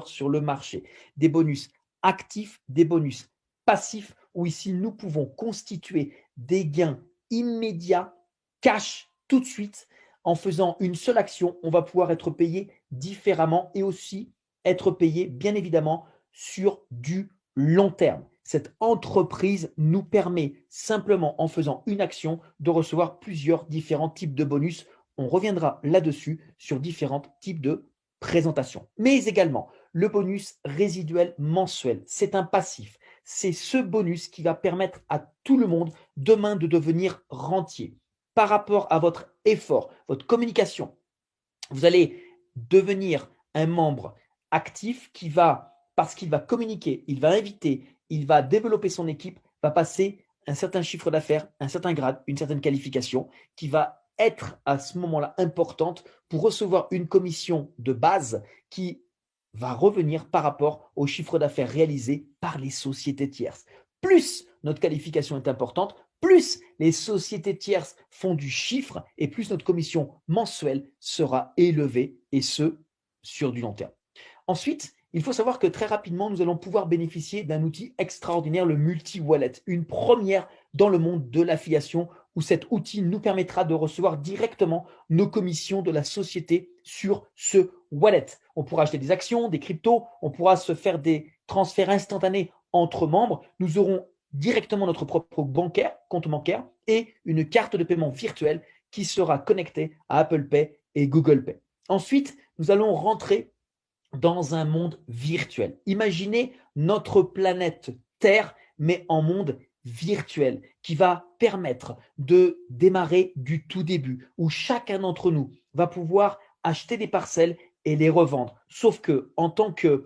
sur le marché. Des bonus actifs, des bonus passifs, où ici nous pouvons constituer des gains immédiats, cash, tout de suite. En faisant une seule action, on va pouvoir être payé différemment et aussi être payé, bien évidemment, sur du long terme. Cette entreprise nous permet simplement, en faisant une action, de recevoir plusieurs différents types de bonus. On reviendra là-dessus sur différents types de présentations. Mais également, le bonus résiduel mensuel, c'est un passif. C'est ce bonus qui va permettre à tout le monde demain de devenir rentier. Par rapport à votre effort, votre communication, vous allez devenir un membre actif qui va, parce qu'il va communiquer, il va inviter, il va développer son équipe, va passer un certain chiffre d'affaires, un certain grade, une certaine qualification qui va être à ce moment-là importante pour recevoir une commission de base qui va revenir par rapport au chiffre d'affaires réalisé par les sociétés tierces. Plus notre qualification est importante, plus les sociétés tierces font du chiffre et plus notre commission mensuelle sera élevée, et ce, sur du long terme. Ensuite, il faut savoir que très rapidement, nous allons pouvoir bénéficier d'un outil extraordinaire, le multi-wallet, une première dans le monde de l'affiliation, où cet outil nous permettra de recevoir directement nos commissions de la société sur ce wallet. On pourra acheter des actions, des cryptos, on pourra se faire des transferts instantanés entre membres. Nous aurons directement notre propre compte bancaire et une carte de paiement virtuelle qui sera connectée à Apple Pay et Google Pay. Ensuite, nous allons rentrer dans un monde virtuel. Imaginez notre planète Terre, mais en monde virtuel, qui va permettre de démarrer du tout début, où chacun d'entre nous va pouvoir acheter des parcelles et les revendre. Sauf que, en tant que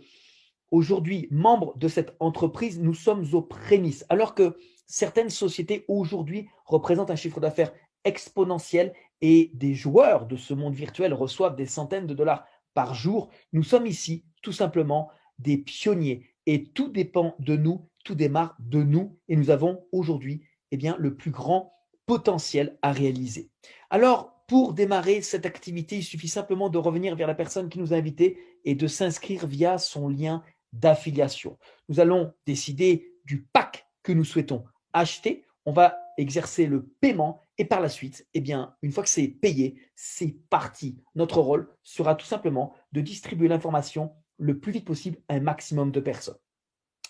aujourd'hui membres de cette entreprise, nous sommes aux prémices, alors que certaines sociétés aujourd'hui représentent un chiffre d'affaires exponentiel et des joueurs de ce monde virtuel reçoivent des centaines de dollars par jour. Nous sommes ici tout simplement des pionniers et tout dépend de nous, tout démarre de nous et nous avons aujourd'hui le plus grand potentiel à réaliser. Alors, pour démarrer cette activité, il suffit simplement de revenir vers la personne qui nous a invités et de s'inscrire via son lien d'affiliation. Nous allons décider du pack que nous souhaitons acheter. On va exercer le paiement et par la suite, une fois que c'est payé, c'est parti. Notre rôle sera tout simplement de distribuer l'information le plus vite possible à un maximum de personnes.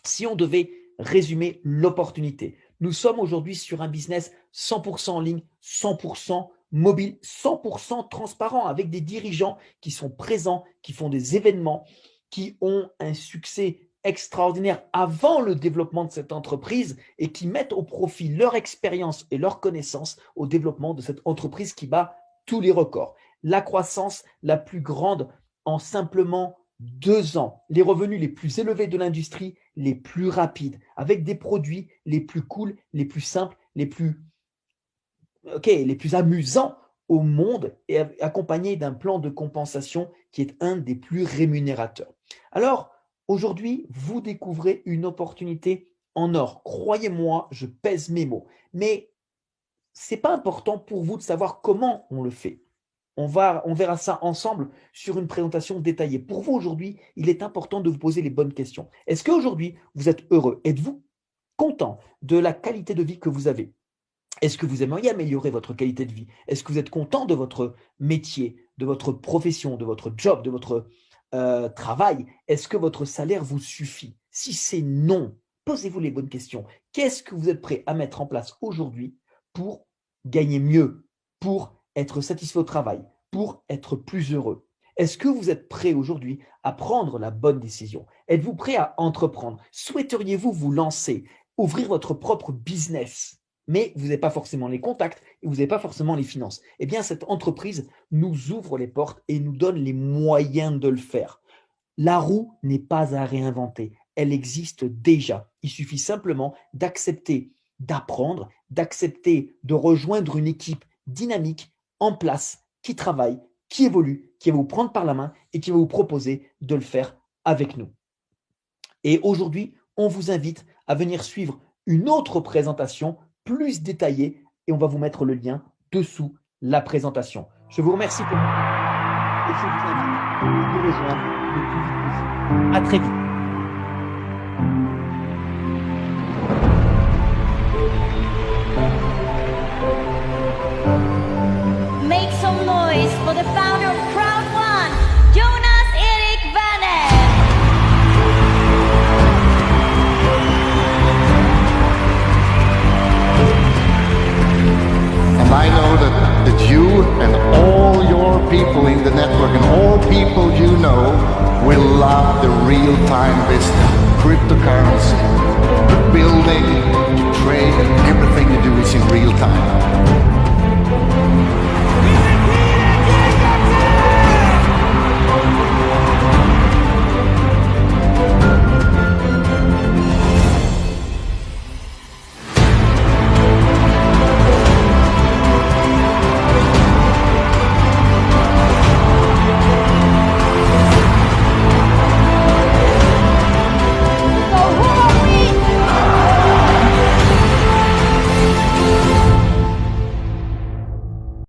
Si on devait résumer l'opportunité, nous sommes aujourd'hui sur un business 100% en ligne, 100% mobile, 100% transparent, avec des dirigeants qui sont présents, qui font des événements, qui ont un succès extraordinaire avant le développement de cette entreprise et qui mettent au profit leur expérience et leur connaissance au développement de cette entreprise qui bat tous les records. La croissance la plus grande en simplement 2 ans, les revenus les plus élevés de l'industrie, les plus rapides, avec des produits les plus cool, les plus simples, les plus amusants au monde et accompagné d'un plan de compensation qui est un des plus rémunérateurs. Alors, aujourd'hui, vous découvrez une opportunité en or. Croyez-moi, je pèse mes mots. Mais ce n'est pas important pour vous de savoir comment on le fait. On verra ça ensemble sur une présentation détaillée. Pour vous, aujourd'hui, il est important de vous poser les bonnes questions. Est-ce qu'aujourd'hui, vous êtes heureux? Êtes-vous content de la qualité de vie que vous avez? Est-ce que vous aimeriez améliorer votre qualité de vie? Est-ce que vous êtes content de votre métier, de votre profession, de votre job, de votre travail? Est-ce que votre salaire vous suffit? Si c'est non, posez-vous les bonnes questions. Qu'est-ce que vous êtes prêt à mettre en place aujourd'hui pour gagner mieux, pour être satisfait au travail, pour être plus heureux? Est-ce que vous êtes prêt aujourd'hui à prendre la bonne décision? Êtes-vous prêt à entreprendre? Souhaiteriez-vous vous lancer, ouvrir votre propre business? Mais vous n'avez pas forcément les contacts et vous n'avez pas forcément les finances. Eh bien, cette entreprise nous ouvre les portes et nous donne les moyens de le faire. La roue n'est pas à réinventer, elle existe déjà. Il suffit simplement d'accepter d'apprendre, d'accepter de rejoindre une équipe dynamique, en place, qui travaille, qui évolue, qui va vous prendre par la main et qui va vous proposer de le faire avec nous. Et aujourd'hui, on vous invite à venir suivre une autre présentation plus détaillée et on va vous mettre le lien dessous la présentation. Je vous remercie pour et je vous invite à nous rejoindre le plus vite possible. À très vite. Make some noise for the founder of Crowd One, Jonas Erik Werner. And I know that you and all your people in the network and all people you know will love the real-time business, cryptocurrency, building, trade, everything you do is in real time.